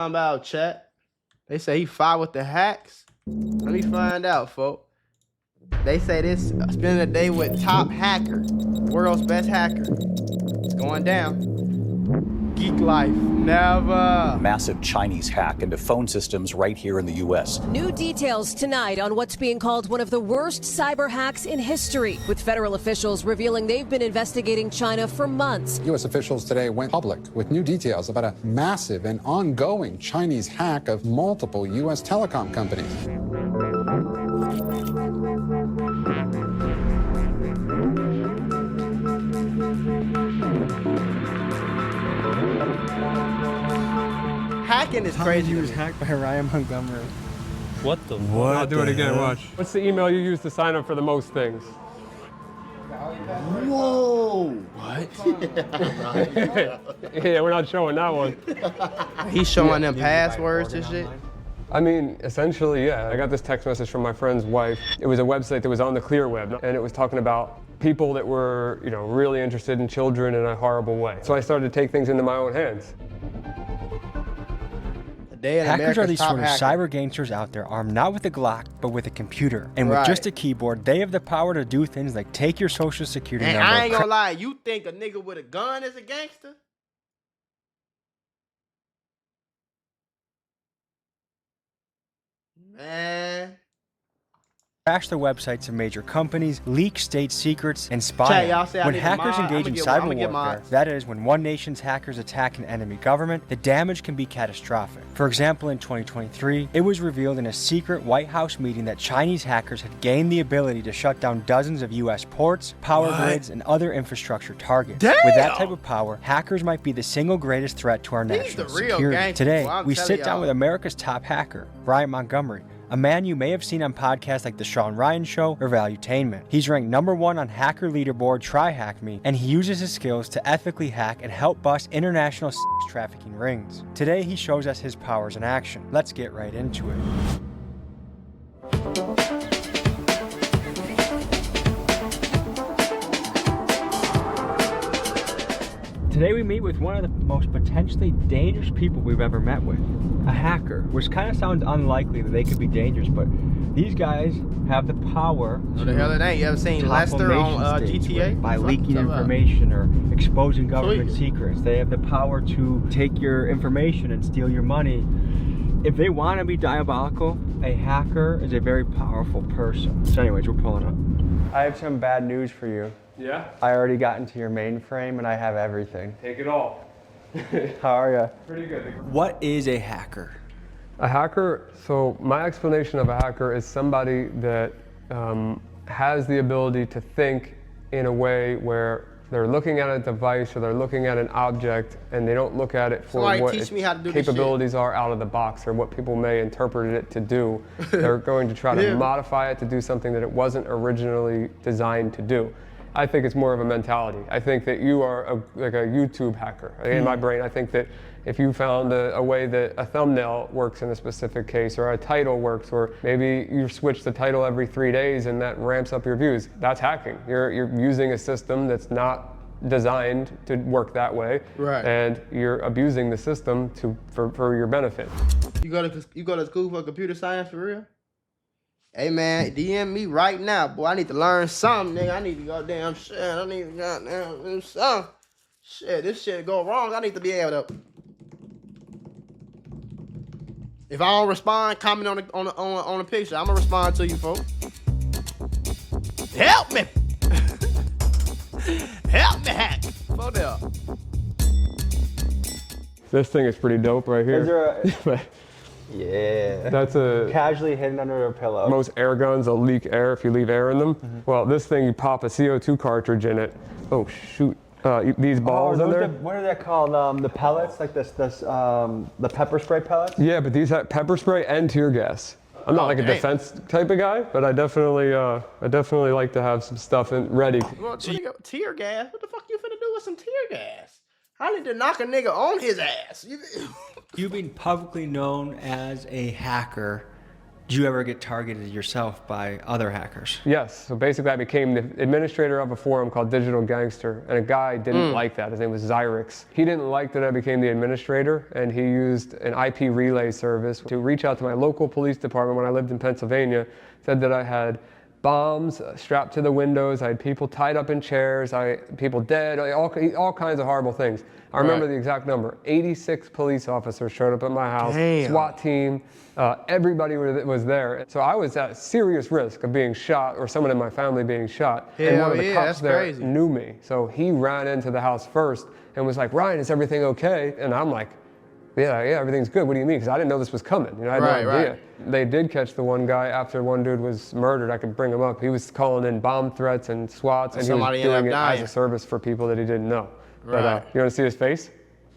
About chat. They say he fought with the hacks. Let me find out, folks. They say this spending a day with top hacker, world's best hacker. It's going down. Geek life, never. Massive Chinese hack into phone systems right here in the U.S. New details tonight on what's being called one of the worst cyber hacks in history, with federal officials revealing they've been investigating China for months. U.S. officials today went public with new details about a massive and ongoing Chinese hack of multiple U.S. telecom companies. Hacking is crazy. He was hacked by Ryan Montgomery. What the? What? I'll do it again, watch. What's the email you use to sign up for the most things? Whoa! What? Yeah, we're not showing that one. He's showing them passwords and shit. I mean, essentially, yeah. I got this text message from my friend's wife. It was a website that was on the clear web, and it was talking about people that were, really interested in children in a horrible way. So I started to take things into my own hands. Hackers are these sort of cyber gangsters out there armed not with a Glock, but with a computer. And with just a keyboard, they have the power to do things like take your social security number. I ain't gonna lie, you think a nigga with a gun is a gangster? Man. Crash the websites of major companies, leak state secrets, and spy. When hackers engage in cyber warfare, that is, when one nation's hackers attack an enemy government, the damage can be catastrophic. For example, in 2023, it was revealed in a secret White House meeting that Chinese hackers had gained the ability to shut down dozens of U.S. ports, power grids, and other infrastructure targets. With that type of power, hackers might be the single greatest threat to our national security. Today, we sit down with America's top hacker, Ryan Montgomery, a man you may have seen on podcasts like The Sean Ryan Show or Valuetainment. He's ranked #1 on hacker leaderboard TryHackMe, and he uses his skills to ethically hack and help bust international sex trafficking rings. Today, he shows us his powers in action. Let's get right into it. Today we meet with one of the most potentially dangerous people we've ever met with, a hacker, which kind of sounds unlikely that they could be dangerous, but these guys have the power to the hell it ain't. You ever seen Lester on GTA? By leaking information or exposing government secrets. They have the power to take your information and steal your money. If they want to be diabolical, a hacker is a very powerful person. So anyways, we're pulling up. I have some bad news for you. Yeah? I already got into your mainframe and I have everything. Take it all. How are you? Pretty good. What is a hacker? A hacker, so my explanation of a hacker is somebody that has the ability to think in a way where they're looking at a device or they're looking at an object and they don't look at it for what its capabilities are out of the box or what people may interpret it to do. They're going to try to modify it to do something that it wasn't originally designed to do. I think it's more of a mentality. I think that you are like a YouTube hacker. In my brain, I think that if you found a way that a thumbnail works in a specific case, or a title works, or maybe you switch the title every 3 days and that ramps up your views, that's hacking. You're using a system that's not designed to work that way, and you're abusing the system for your benefit. You go to school for computer science for real? Hey man, DM me right now, boy. I need to learn something, nigga. I need to goddamn shit. I need to goddamn do something. Shit, this shit go wrong. I need to be able to. If I don't respond, comment on the picture. I'm gonna respond to you, folks. Help me! Help me, hack. Hold up. This thing is pretty dope right here. Is there a... Yeah. That's a casually hidden under a pillow. Most air guns will leak air if you leave air in them. Well, this thing, you pop a CO2 cartridge in it. Oh shoot! These balls in there. What are they called? The pellets, like the pepper spray pellets. Yeah, but these have pepper spray and tear gas. I'm not like a defense type of guy, but I definitely like to have some stuff ready. Well, tear gas? What the fuck you finna do with some tear gas? I need to knock a nigga on his ass. You being publicly known as a hacker, Did you ever get targeted yourself by other hackers? Yes. So basically, I became the administrator of a forum called Digital Gangster, and a guy didn't like that. His name was Zyrix. He didn't like that I became the administrator, and he used an IP relay service to reach out to my local police department when I lived in Pennsylvania, said that I had bombs strapped to the windows, I had people tied up in chairs, people dead, all kinds of horrible things. I remember the exact number. 86 police officers showed up at my house, SWAT team, everybody was there. So I was at serious risk of being shot or someone in my family being shot. And one of the cops there knew me. So he ran into the house first and was like, "Ryan, is everything okay?" And I'm like, yeah, everything's good. What do you mean? Because I didn't know this was coming. You know, I had no idea. They did catch the one guy after one dude was murdered. I could bring him up. He was calling in bomb threats and SWATs, and he was doing it as a service for people that he didn't know. But you want to see his face?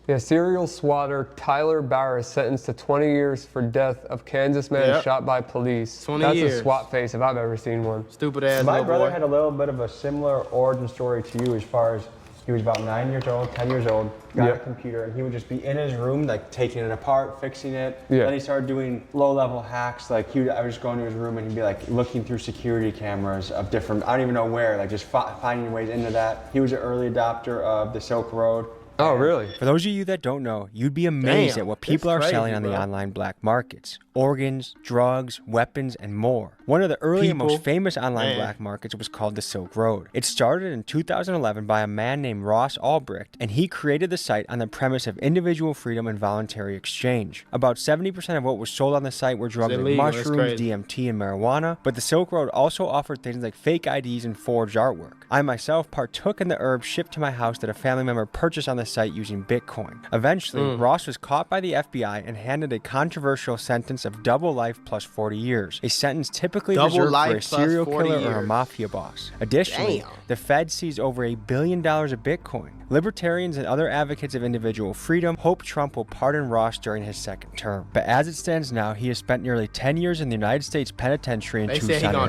Yeah, serial swatter Tyler Barris sentenced to 20 years for death of Kansas man shot by police. 20 years. That's a SWAT face if I've ever seen one. Stupid ass My brother had a little bit of a similar origin story to you as far as he was about 9 years old, 10 years old, got a computer, and he would just be in his room, like taking it apart, fixing it. Then he started doing low-level hacks. Like I would just go into his room and he'd be like looking through security cameras of different, I don't even know where, like just finding ways into that. He was an early adopter of the Silk Road. Oh, really? For those of you that don't know, you'd be amazed at what people are selling on the online black markets. Organs, drugs, weapons, and more. One of the early and most famous online black markets was called the Silk Road. It started in 2011 by a man named Ross Albrecht, and he created the site on the premise of individual freedom and voluntary exchange. About 70% of what was sold on the site were drugs like mushrooms, DMT, and marijuana, but the Silk Road also offered things like fake IDs and forged artwork. I myself partook in the herbs shipped to my house that a family member purchased on the site using Bitcoin. Eventually, Ross was caught by the FBI and handed a controversial sentence of double life plus 40 years, a sentence typically reserved for a serial killer or a mafia boss. Additionally, the Fed seized over $1 billion of Bitcoin. Libertarians and other advocates of individual freedom hope Trump will pardon Ross during his second term. But as it stands now, he has spent nearly 10 years in the United States Penitentiary in Tucson, Arizona.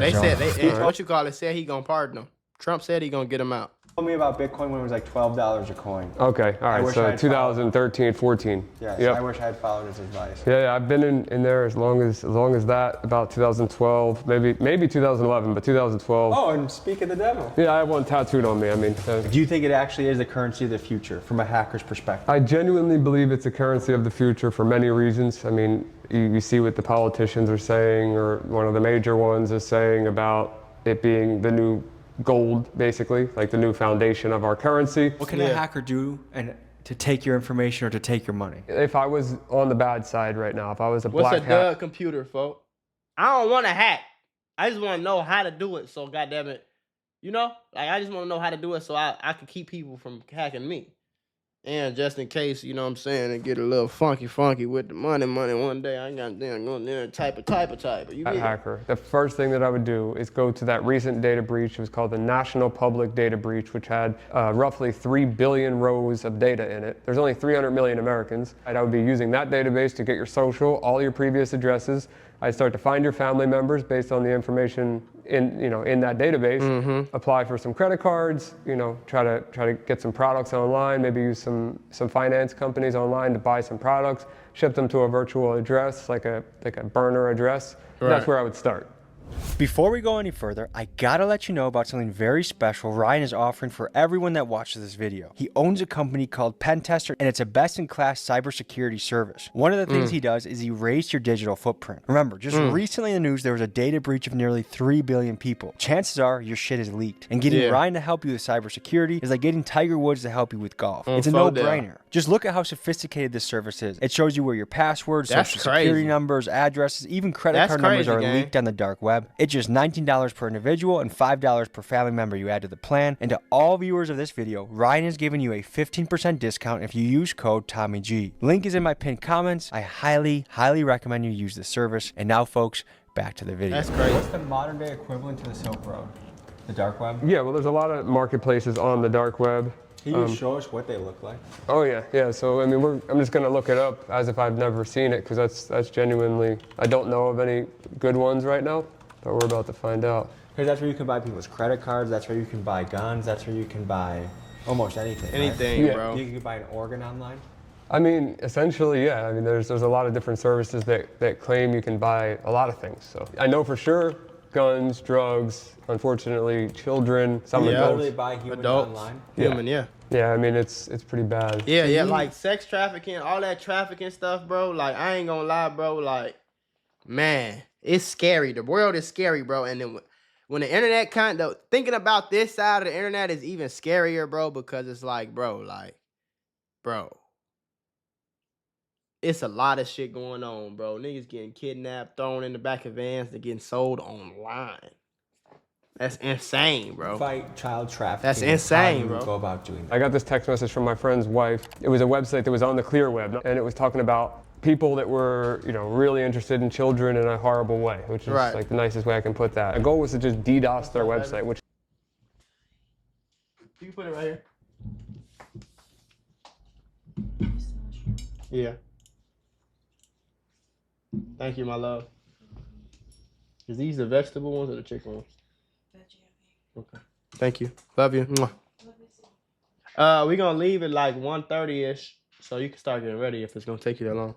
They said he gonna pardon him. Trump said he gonna get him out. Told me about Bitcoin when it was like $12 a coin. Okay, all right, so 2013, 14. Yes, I wish I had followed his advice. Yeah, I've been in there as long as that, about 2012, maybe 2011, but 2012. Oh, and speak of the devil. Yeah, I have one tattooed on me. I mean, do you think it actually is the currency of the future from a hacker's perspective? I genuinely believe it's a currency of the future for many reasons. I mean, you see what the politicians are saying, or one of the major ones is saying about it being the new gold, basically, like the new foundation of our currency. What can a hacker do to take your information or to take your money? If I was on the bad side right now, if I was a black hat. What's a dud computer, folks? I don't want to hack. I just want to know how to do it. So, goddamn it, you know, like I just want to know how to do it so I can keep people from hacking me. And just in case, you know what I'm saying, and get a little funky with the money one day, I got damn go in there and type. You get hacker. The first thing that I would do is go to that recent data breach. It was called the National Public Data Breach, which had roughly 3 billion rows of data in it. There's only 300 million Americans. And I would be using that database to get your social, all your previous addresses. I'd start to find your family members based on the information in that database. Apply for some credit cards. Try to get some products online. Maybe use some finance companies online to buy some products. Ship them to a virtual address, like a burner address. Right. That's where I would start. Before we go any further, I gotta let you know about something very special Ryan is offering for everyone that watches this video. He owns a company called Pentester, and it's a best-in-class cybersecurity service. One of the things he does is erase your digital footprint. Remember, just recently in the news, there was a data breach of nearly 3 billion people. Chances are your shit is leaked, and getting Ryan to help you with cybersecurity is like getting Tiger Woods to help you with golf. It's a no-brainer. Just look at how sophisticated this service is. It shows you where your passwords, social security numbers, addresses, even credit card numbers are leaked on the dark web. It's just $19 per individual and $5 per family member you add to the plan. And to all viewers of this video, Ryan is giving you a 15% discount if you use code TommyG. Link is in my pinned comments. I highly recommend you use this service. And now, folks, back to the video. That's crazy. What's the modern day equivalent to the Silk Road? The dark web? Yeah, well, there's a lot of marketplaces on the dark web. Can you show us what they look like? Oh yeah. So I mean, I'm just gonna look it up as if I've never seen it, because that's genuinely, I don't know of any good ones right now, but we're about to find out. Because that's where you can buy people's credit cards. That's where you can buy guns. That's where you can buy almost anything. Anything, right? bro. You can buy an organ online. I mean, essentially, yeah. I mean, there's a lot of different services that claim you can buy a lot of things. So I know for sure, guns, drugs, unfortunately, children, some adults. They buy human Adults. online. Human, yeah. Yeah, I mean, it's pretty bad. Yeah, yeah, like sex trafficking, all that trafficking stuff, bro. Like, I ain't gonna lie, bro. Like, man, it's scary. The world is scary, bro. And then when the internet thinking about this side of the internet is even scarier, bro, because it's like, bro, it's a lot of shit going on, bro. Niggas getting kidnapped, thrown in the back of vans, they're getting sold online. That's insane, bro. Fight child trafficking. That's insane, How do you bro. go about doing that? I got this text message from my friend's wife. It was a website that was on the clear web, and it was talking about people that were, really interested in children in a horrible way, which is like the nicest way I can put that. The goal was to just DDoS their website, which. You can put it right here. Yeah. Thank you, my love. Is these the vegetable ones or the chicken ones? Okay. Thank you. Love you. Mwah. We're gonna leave it like 1:30-ish, so you can start getting ready if it's gonna take you that long.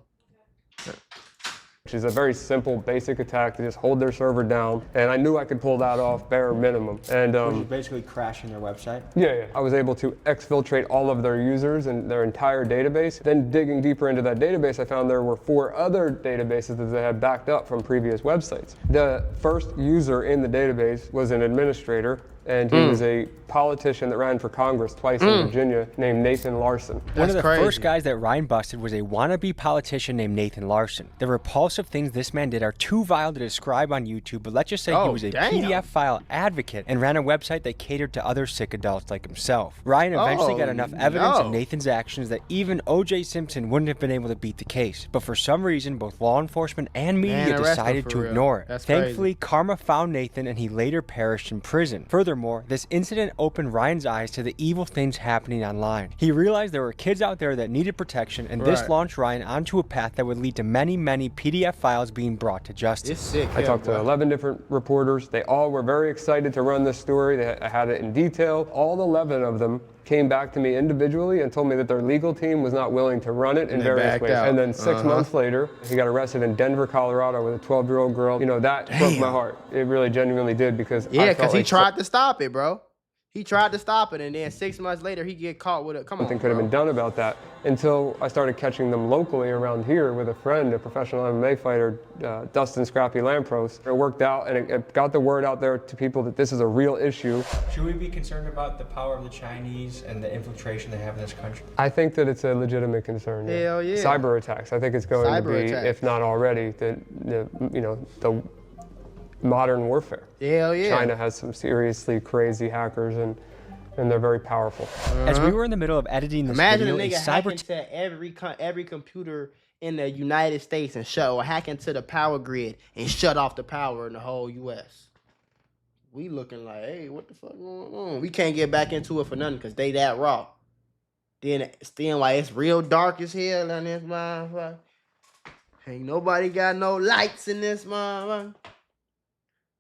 Which is a very simple, basic attack to just hold their server down, and I knew I could pull that off bare minimum. And You're basically crashing their website. Yeah. I was able to exfiltrate all of their users and their entire database. Then digging deeper into that database, I found there were 4 other databases that they had backed up from previous websites. The first user in the database was an administrator, and he was a politician that ran for Congress twice in Virginia named Nathan Larson. One of the first guys that Ryan busted was a wannabe politician named Nathan Larson. The repulsive things this man did are too vile to describe on YouTube, but let's just say he was a PDF file advocate and ran a website that catered to other sick adults like himself. Ryan eventually got enough evidence of Nathan's actions that even O.J. Simpson wouldn't have been able to beat the case. But for some reason, both law enforcement and media decided to ignore it. Thankfully, karma found Nathan and he later perished in prison. Furthermore, this incident opened Ryan's eyes to the evil things happening online. He realized there were kids out there that needed protection, and this launched Ryan onto a path that would lead to many, many PDF files being brought to justice. It's sick. I talked to 11 different reporters. They all were very excited to run this story. I had it in detail. All 11 of them came back to me individually and told me that their legal team was not willing to run it in various ways. And then 6 months later, he got arrested in Denver, Colorado with a 12-year-old girl. That broke my heart. It really genuinely did, because because he tried to stop it, bro. He tried to stop it, and then 6 months later, he get caught with it. Something could have been done about that, until I started catching them locally around here with a friend, a professional MMA fighter, Dustin Scrappy Lampros. It worked out, and it got the word out there to people that this is a real issue. Should we be concerned about the power of the Chinese and the infiltration they have in this country? I think that it's a legitimate concern. Hell yeah. Cyber attacks. I think it's going to be, if not already, the modern warfare. Hell yeah. China has some seriously crazy hackers, and they're very powerful. As we were in the middle of editing this Imagine video, a nigga hack into every computer in the United States and hack into the power grid and shut off the power in the whole U.S. We looking like, hey, what the fuck going on? We can't get back into it for nothing because they that raw. Then like it's real dark as hell in this motherfucker. Ain't nobody got no lights in this motherfucker.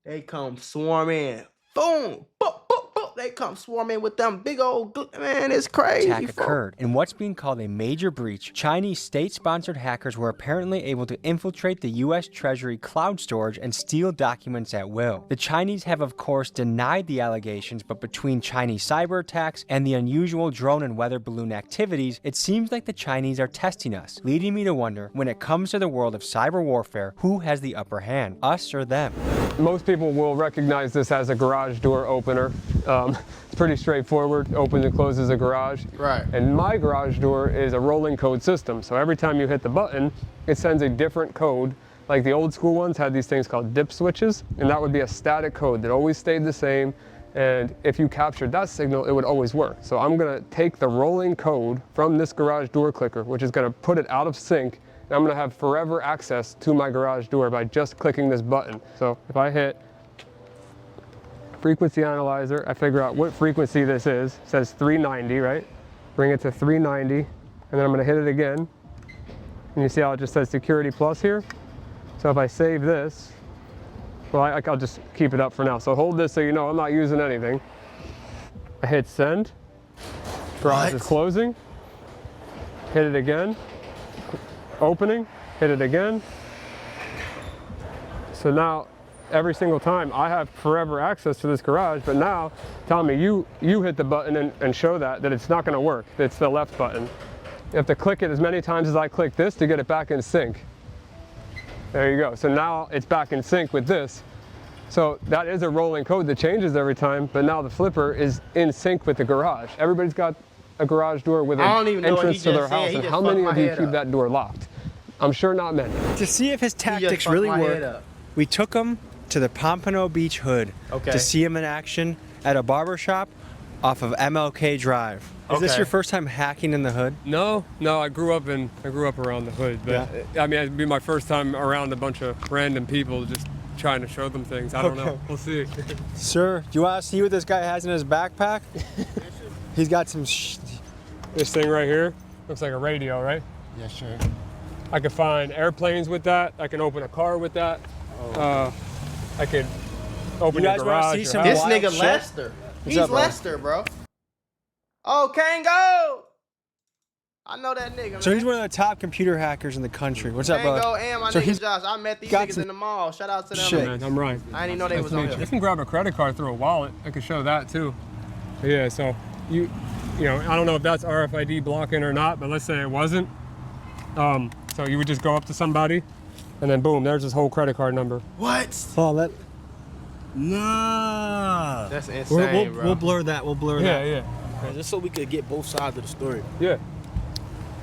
They come swarming. Boom. Boom. Boom. Boom. They come swarming with them big old... Man, it's crazy. Attack occurred. In what's being called a major breach, Chinese state-sponsored hackers were apparently able to infiltrate the U.S. Treasury cloud storage and steal documents at will. The Chinese have, of course, denied the allegations, but between Chinese cyber attacks and the unusual drone and weather balloon activities, it seems like the Chinese are testing us, leading me to wonder, when it comes to the world of cyber warfare, who has the upper hand, us or them? Most people will recognize this as a garage door opener. It's pretty straightforward. Opens and closes a garage. Right. And my garage door is a rolling code system. So every time you hit the button, it sends a different code. Like the old school ones had these things called dip switches, and that would be a static code that always stayed the same. And if you captured that signal, it would always work. So I'm gonna take the rolling code from this garage door clicker, which is gonna put it out of sync, and I'm gonna have forever access to my garage door by just clicking this button. So if I hit frequency analyzer, I figure out what frequency this is. It says 390, right? Bring it to 390, and then I'm gonna hit it again. And you see how it just says security plus here? So if I save this, well, I'll just keep it up for now. So hold this so you know I'm not using anything. I hit send. Garage is closing. hit it again, opening, hit it again. So now, every single time I have forever access to this garage, but now, Tommy, you hit the button and show that it's not gonna work. It's the left button. You have to click it as many times as I click this to get it back in sync. There you go. So now it's back in sync with this. So that is a rolling code that changes every time, but now the flipper is in sync with the garage. Everybody's got a garage door with an entrance to their house, and how many of you keep that door locked? I'm sure not many. To see if his tactics really work, we took him to the Pompano Beach Hood to see him in action at a barbershop off of MLK Drive. Is this your first time hacking in the hood? No, I grew up around the hood, but I mean, it'd be my first time around a bunch of random people just trying to show them things. I don't know. We'll see. Sir, do you want to see what this guy has in his backpack? He's got some this thing right here looks like a radio, right? Yeah, sure. I could find airplanes with that. I can open a car with that. I could open your garage. This nigga Lester. He's Lester, bro. Oh, Kango! I know that nigga. So he's one of the top computer hackers in the country. What's up, brother? Kango and my nigga Josh. I met these niggas in the mall. Shout out to them. Shit, man, I'm right. I didn't even know they was on here. You can grab a credit card through a wallet. I can show that too. But yeah, so you know, I don't know if that's RFID blocking or not, but let's say it wasn't. So you would just go up to somebody, and then boom, there's his whole credit card number. What? Oh, Nah. That's insane, bro. We'll blur that. We'll blur that. Yeah. Just so we could get both sides of the story. Yeah.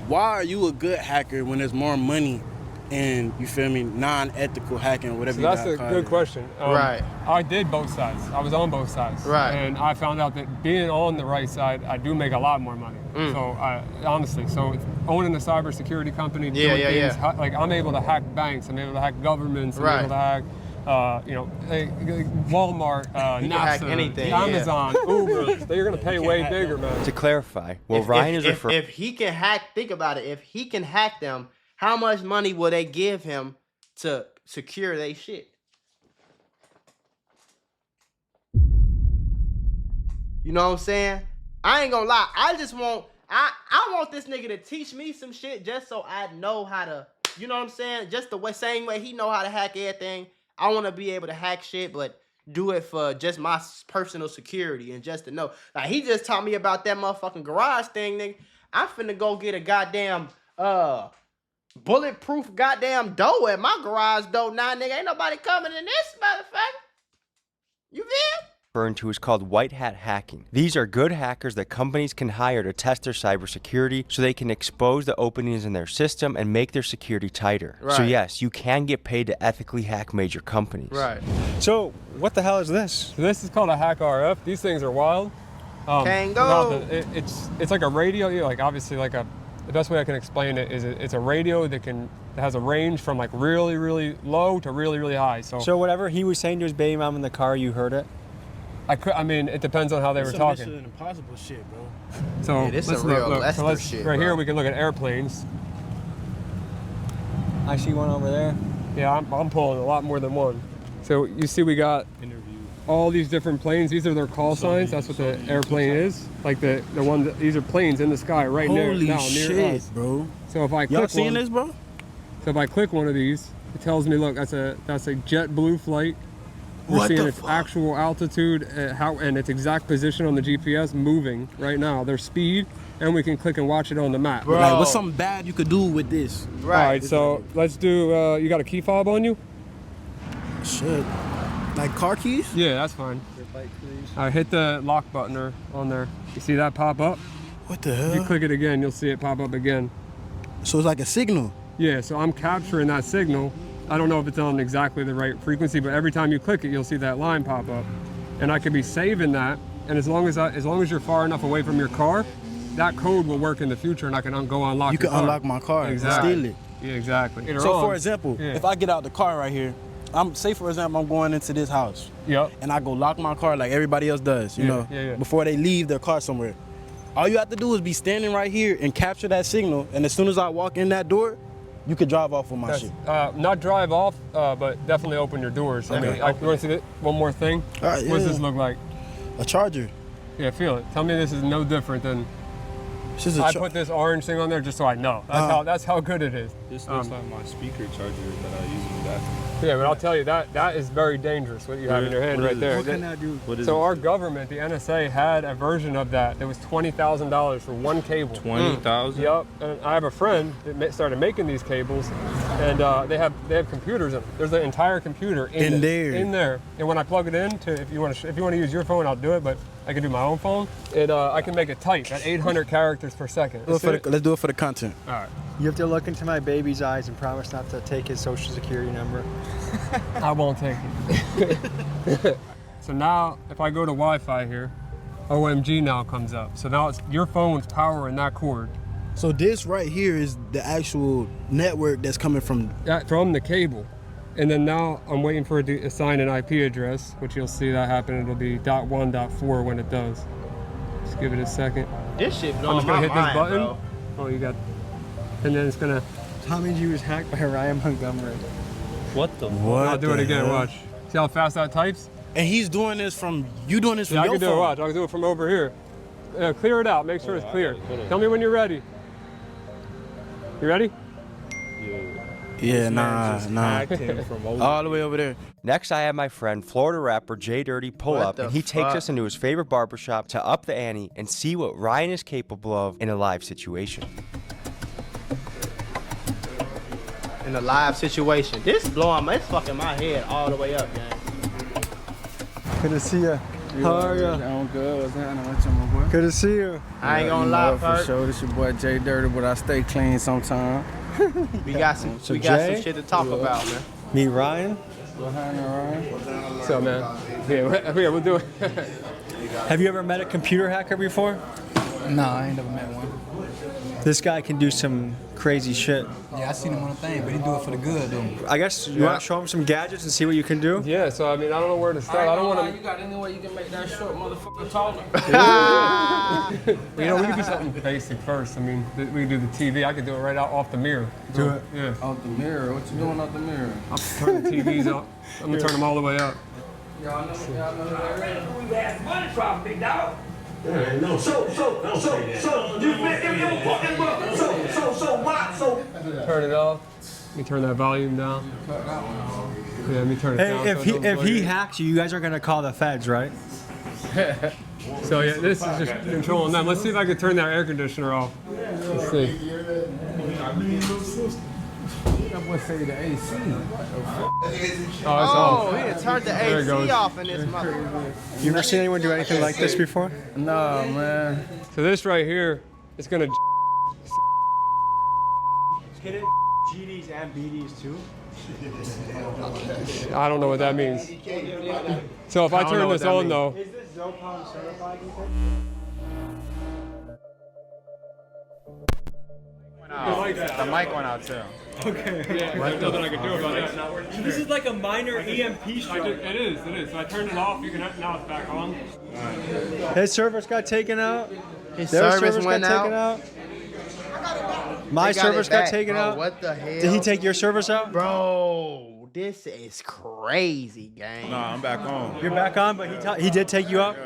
Why are you a good hacker when there's more money and, you feel me, non-ethical hacking or whatever So that's a good question. Right. I did both sides. I was on both sides. Right. And I found out that being on the right side, I do make a lot more money. So honestly, owning a cybersecurity company, doing things, like I'm able to hack banks, I'm able to hack governments, I'm able to hack Walmart, NASA, anything, Amazon, Uber. They're gonna pay way bigger, man. To clarify, Ryan is referring. If he can hack, think about it. If he can hack them, how much money will they give him to secure their shit? You know what I'm saying? I ain't gonna lie. I just want, I want this nigga to teach me some shit just so I know how to, you know what I'm saying? Just the same way he know how to hack everything. I want to be able to hack shit, but do it for just my personal security and just to know. Like, he just taught me about that motherfucking garage thing, nigga. I'm finna go get a goddamn, bulletproof goddamn door at my garage door now, nigga. Ain't nobody coming in this motherfucker. You feel? Referring to is called white hat hacking. These are good hackers that companies can hire to test their cybersecurity so they can expose the openings in their system and make their security tighter. Right. So yes, you can get paid to ethically hack major companies. Right. So what the hell is this? So this is called a hack RF. These things are wild. Kango. It's like a radio. Like obviously, like the best way I can explain it is it's a radio that has a range from like really, really low to really, really high. So whatever he was saying to his baby mom in the car, you heard it? I mean, it depends on how they were talking. Mission Impossible shit, bro. So this is real Lester shit, right bro. here we can look at airplanes. I see one over there. Yeah, I'm pulling a lot more than one. So you see we got all these different planes. These are their call signs. That's what the airplane is. Like the one these are planes in the sky right near us, bro. So if I click Y'all seeing this, bro? So if I click one of these, it tells me, look, that's a JetBlue flight. We're seeing its actual altitude, and its exact position on the GPS moving right now, their speed, and we can click and watch it on the map. Bro. Like, what's something bad you could do with this? Right. All right, so let's do, you got a key fob on you? Shit. Like car keys? Yeah, that's fine. All right, hit the lock button on there. You see that pop up? What the hell? If you click it again, you'll see it pop up again. So it's like a signal? Yeah, so I'm capturing that signal. I don't know if it's on exactly the right frequency, but every time you click it, you'll see that line pop up. And I could be saving that, and as long as you're far enough away from your car, that code will work in the future, and I can go unlock your car. You can unlock my car and steal it. Yeah, exactly. So for example, if I get out the car right here, say for example, I'm going into this house. Yep. And I go lock my car like everybody else does, you know, before they leave their car somewhere. All you have to do is be standing right here and capture that signal, and as soon as I walk in that door, you could drive off with my shit. Not drive off, but definitely open your doors. Okay. I mean, you want to see that? One more thing? Yeah. What does this look like? A charger. Yeah, feel it. Tell me this is no different than I put this orange thing on there just so I know. That's how good it is. This looks like my speaker charger that I use in the bathroom. Yeah, but I'll tell you, that is very dangerous, what you have in your hand right there. What can I do? What is so our government, the NSA, had a version of that was $20,000 for one cable. 20,000? Yep. And I have a friend that started making these cables, and they have computers in them. There's an entire computer in there. And when I plug it in, if you want to use your phone, I'll do it. But I can do my own phone. I can make it type at 800 characters per second. Let's do it for the content. All right. You have to look into my baby's eyes and promise not to take his social security number. I won't take it. So now, if I go to Wi-Fi here, OMG now comes up. So now it's your phone's powering that cord. So this right here is the actual network that's coming from the cable. And then now I'm waiting for it to assign an IP address, which you'll see that happen. It'll be .1.4 when it does. Just give it a second. This shit I'm blowing just my gonna hit mind, this button. bro. Oh, you got. And then it's gonna. Tommy G was hacked by Ryan Montgomery. What the? What? I'll do it again. Watch. See how fast that types? And he's doing this from your phone. I can do it. Watch. I can do it from over here. Clear it out. Make sure it's clear. Tell me when you're ready. You ready? Yeah, nah. All the way over there. Next, I have my friend, Florida rapper J Dirty, pull up, and he takes us into his favorite barbershop to up the ante and see what Ryan is capable of in a live situation. In a live situation. This it's fucking my head all the way up, gang. Good to see you. How are you? I'm good. What's happening? What's up, my boy? Good to see you. I ain't gonna lie, for sure. This your boy J Dirty, but I stay clean sometimes. We got some shit to talk about, man. Meet Ryan. What's happening, Ryan? What's up, man? Yeah, we'll do it. Have you ever met a computer hacker before? No, I ain't never met one. This guy can do some crazy shit. Yeah, I seen him on a thing, but he do it for the good, though. I guess you want to show him some gadgets and see what you can do? Yeah, so I mean, I don't know where to start. I don't want to. You got any way you can make that short motherfucker taller? You know, we can do something basic first. I mean, we can do the TV. I could do it right out off the mirror. Do it. Yeah. Off the mirror? What you doing off the mirror? I'll turn the TVs up. I'm gonna turn them all the way up. Y'all know who We asked money from, big dog. No, you fit in your fucking book. Turn it off. Let me turn that volume down. Yeah, let me turn it down. If he hacks you, you guys are gonna call the feds, right? So yeah, this is just controlling them. Let's see if I can turn that air conditioner off. Let's see. That boy say the AC. Oh, he done turned the AC off in this mother. You ever seen anyone do anything like this before? No, man. So this right here is gonna. Can it GDs and BDs too? I don't know what that means. So if I turn this on though. Is this Zopon certified? The mic went out too. Okay. Yeah, there's nothing I can do about that. This is like a minor EMP strike. It is. So I turned it off. Now it's back on. His service got taken out. His Their service went got taken out. My service got taken out. What the hell? Did he take your service out? Bro, this is crazy, gang. Nah, I'm back on. You're back on, but he did take you out?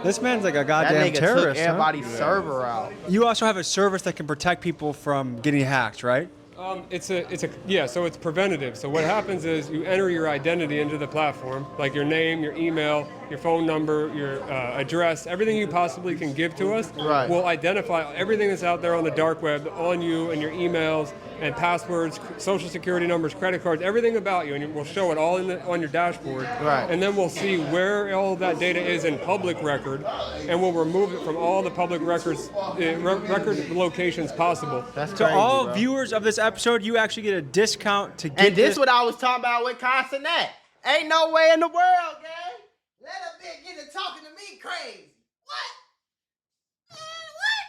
This man's like a goddamn that nigga terrorist. took everybody's server out. You also have a service that can protect people from getting hacked, right? So it's preventative. So what happens is you enter your identity into the platform, like your name, your email, your phone number, your address, everything you possibly can give to us. Right. We'll identify everything that's out there on the dark web on you and your emails and passwords, social security numbers, credit cards, everything about you, and we'll show it all on your dashboard. Right. And then we'll see where all of that data is in public record, and we'll remove it from all the public records, record locations possible. That's So crazy, all bro. viewers of this episode, you actually get a discount to get And this what I was talking about with Consonant. Ain't no way in the world, gang. Let a bitch get to talking to me crazy. What? Man, what?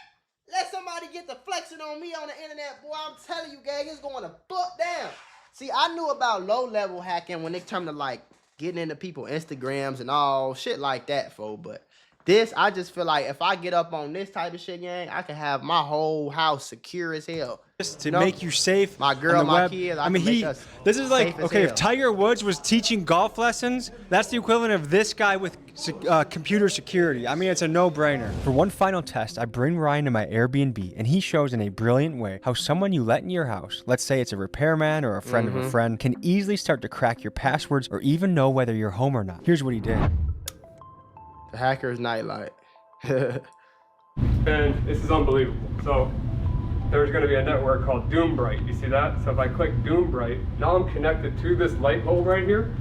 Let somebody get to flexing on me on the internet, boy. I'm telling you, gang, it's going to fuck down. See, I knew about low-level hacking when it came to, like, getting into people's Instagrams and all shit like that, fo. But this, I just feel like if I get up on this type of shit, gang, I can have my whole house secure as hell. to make you safe. My girl, on the my web. kids. I mean, this is like, okay, if Tiger Woods was teaching golf lessons, that's the equivalent of this guy with computer security. I mean, it's a no-brainer. For one final test, I bring Ryan to my Airbnb, and he shows in a brilliant way how someone you let in your house, let's say it's a repairman or a friend of a friend, can easily start to crack your passwords or even know whether you're home or not. Here's what he did. The hacker's nightlight. And this is unbelievable. So there's going to be a network called Doombright. You see that? So if I click Doombright, now I'm connected to this light bulb right here.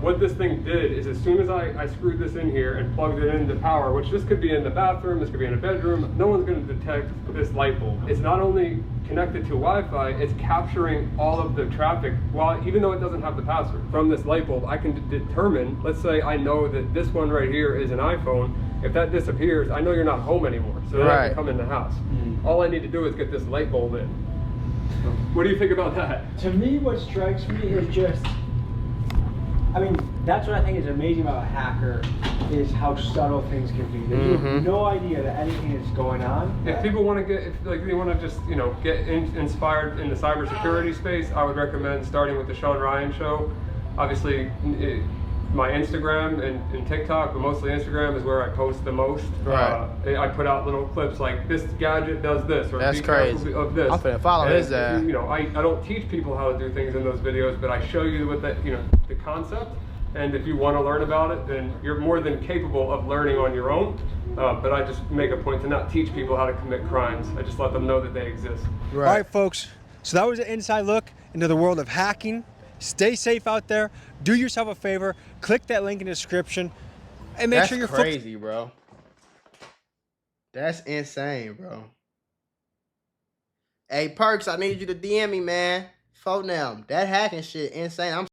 What this thing did is as soon as I screwed this in here and plugged it into power, which this could be in the bathroom, this could be in a bedroom, no one's going to detect this light bulb. It's not only connected to Wi-Fi, it's capturing all of the traffic, even though it doesn't have the password. From this light bulb, I can determine, let's say I know that this one right here is an iPhone. If that disappears, I know you're not home anymore, so I can come in the house. All I need to do is get this light bulb in. What do you think about that? To me, what strikes me is just, I mean, that's what I think is amazing about a hacker, is how subtle things can be. That you have no idea that anything is going on. If people want to get, if they want to just, get inspired in the cybersecurity space, I would recommend starting with the Sean Ryan Show. Obviously, my Instagram and TikTok, but mostly Instagram is where I post the most. I put out little clips like, this gadget does this, or that's be crazy. careful of this. I'm finna follow his I don't teach people how to do things in those videos, but I show you what the concept. And if you want to learn about it, then you're more than capable of learning on your own. But I just make a point to not teach people how to commit crimes. I just let them know that they exist. All right, folks. So that was an inside look into the world of hacking. Stay safe out there. Do yourself a favor. Click that link in the description. And make sure you're crazy, bro. That's insane, bro. Hey, Perks, I need you to DM me, man. Phone now. That hacking shit insane.